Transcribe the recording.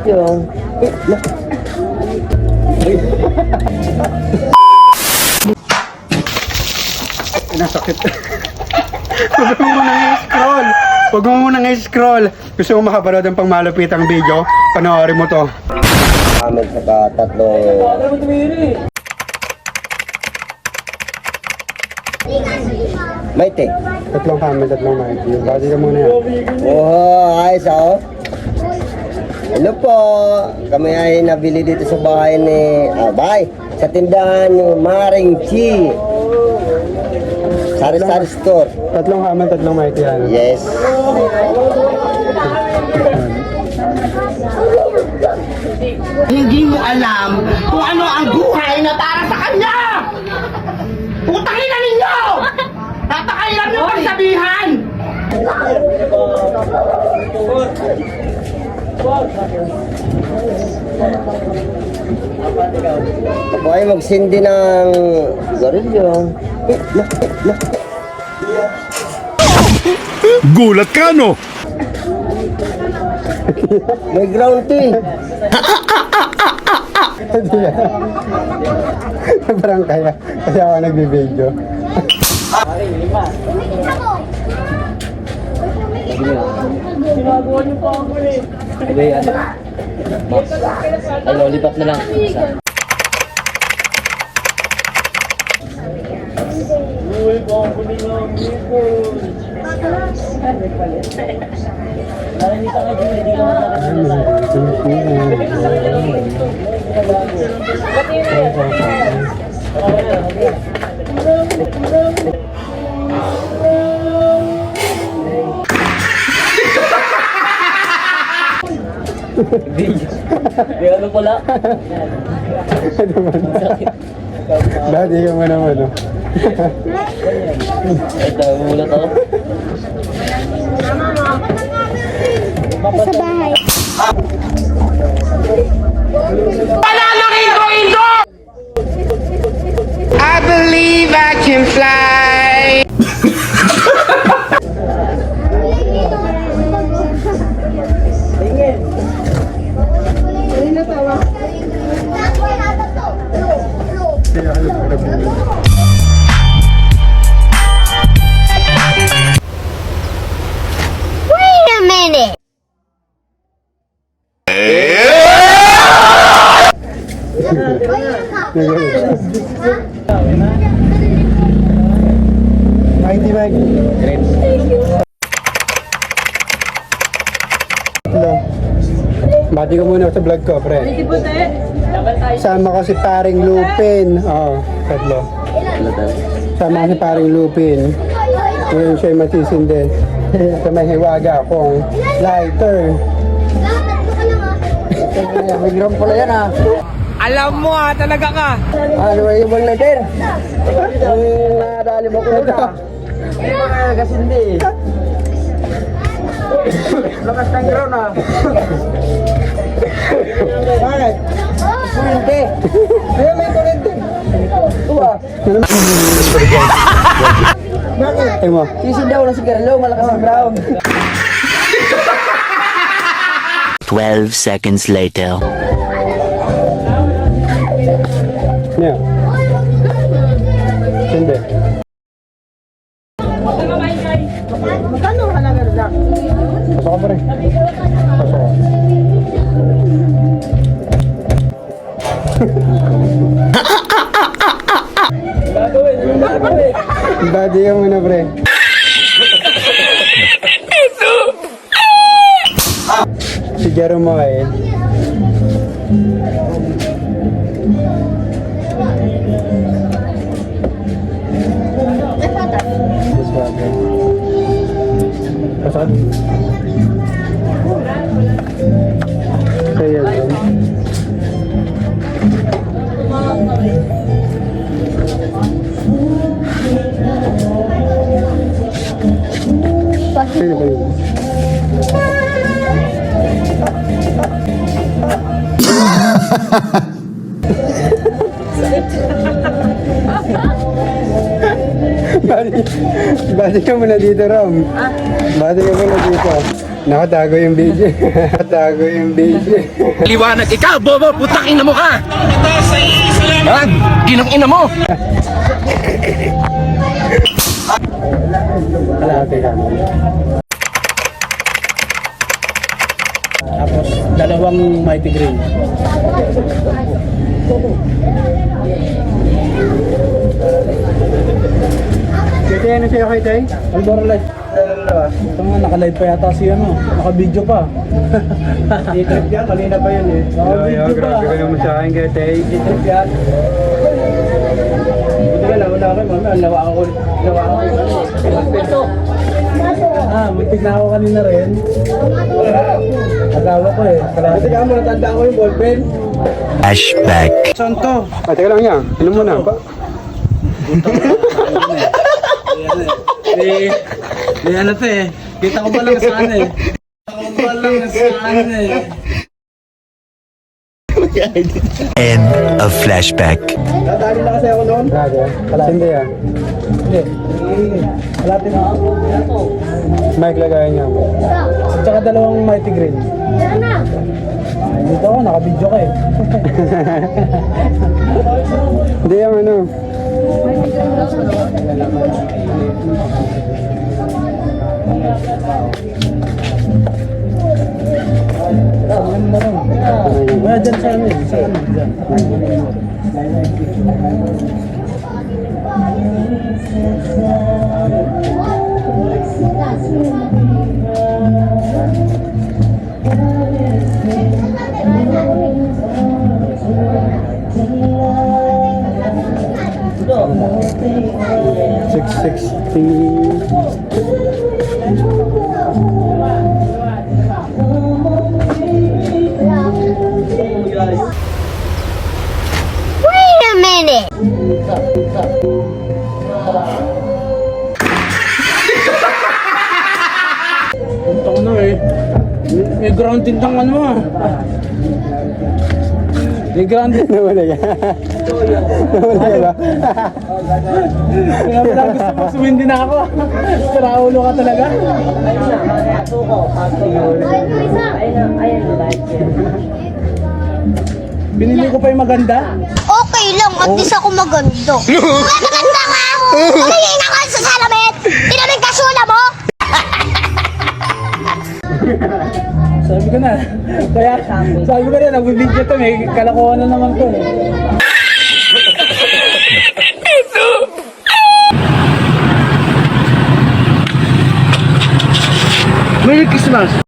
Yung... Nasakit. Huwag mo munang i-scroll. Huwag mo munang i-scroll. Gusto mo makapanood ng pangmalupitang video? Panoorin mo to. Amin sa tatlong... Maite. Tatlong kami, tatlong mic. Bati ka muna yan. Oh, ayos ako. Ano po? Kami ay nabili dito sa bahay ni... bahay. Sa tindahan ni Maring Chi. Sari-sari store. Tatlong kami, tatlong mic yan. Yes. Hindi mo alam kung ano ang buhay na para sa kanya! Putangin na ninyo! Napakailan niyo pagsabihan! Ako ay magsindi ng gorilyo. Gulat ka, no? May ground to eh. Parang kaya ako nagbibideo. Ginagawa niyo pa ako eh. Ay, lollipop na lang. Isa. Uy, pangkuli nga ang dito. Narinig ka nga, hindi ka Di ano pala? Dati ka mo naman, no? Ito, mulat ako. Sa bahay. Panalangin ko ito! I believe I can fly! Wait a minute. Mighty Mike. Hello. Bati ka muna sa vlog ko, pre. Sama ko si paring Lupin. Oo, tatlo. Sama ko si paring Lupin. Ngayon siya'y matisindi. Sa may hiwaga akong lighter. May gram pala yan, ha. Alam mo talaga ka! Ano ba yung letter? Ang nadali mo ko na. Hindi ko na kasindi eh. Lakas ng ground ah. Bakit? Kurente. Ayaw may kurente. Tuwa. Bakit? Ay mo. Sisindaw ng sigarilyo, malakas ang ground. 12 seconds later. Niya. Hindi. Magkano ang halaga na? Pasok ka pa rin. Pasok ka. Daddy ka muna, pre. Si Jerome. Pasok. Kaya yun. Sino ba yun? Bati ka muna dito, Ram. Bati ka muna dito. Nakatago yung video. Nakatago yung video. Liwanag ikaw, bobo, putang ina mo ka! Ha? Ginang ina mo! Kalahati ka. Tapos, dalawang mighty green. Kasi ano sa'yo kay Tay? Alboro light. Ito nga, naka-live pa yata si ano. Naka-video pa. Trip yan, kanina pa yun eh. Naka-video pa. Grabe ka naman sa akin kay Tay. Trip yan. Buti ka lang, wala ko. Mamaya, nawaan ko. Muntik na ako kanina rin. Nagawa ko eh. Buti ka mo, natandaan ko yung ballpen. Flashback. Saan to? Ah, teka lang yan. Inom muna. Ano to eh. Kita ko pa lang saan eh. Kita ko pa lang saan eh. End of flashback. Nadali na kasi ako noon. Grabe. Hindi ah. Hindi. Halatin na ako. Mic lagayan niya. At saka dalawang mighty green. Dito ako, naka-video ka eh. Hindi yung ano. Wala dyan sa ano eh. Sa ano dyan. Wait a minute. Punta ko na eh. May grounded ng ano ah. May grounded. Nawala ka. Nawala ka ba? Kaya pala gusto mo sumindi na ako. Saraulo ka talaga. Binili ko pa yung maganda. Okay lang, at least ako maganda. Maganda ka! Tumingin ako sa salamin! Tinamig ka sula mo! Sabi ko na. Kaya sabi ko na, nagbibidyo to. May kalakuhan na naman to. Merry Christmas!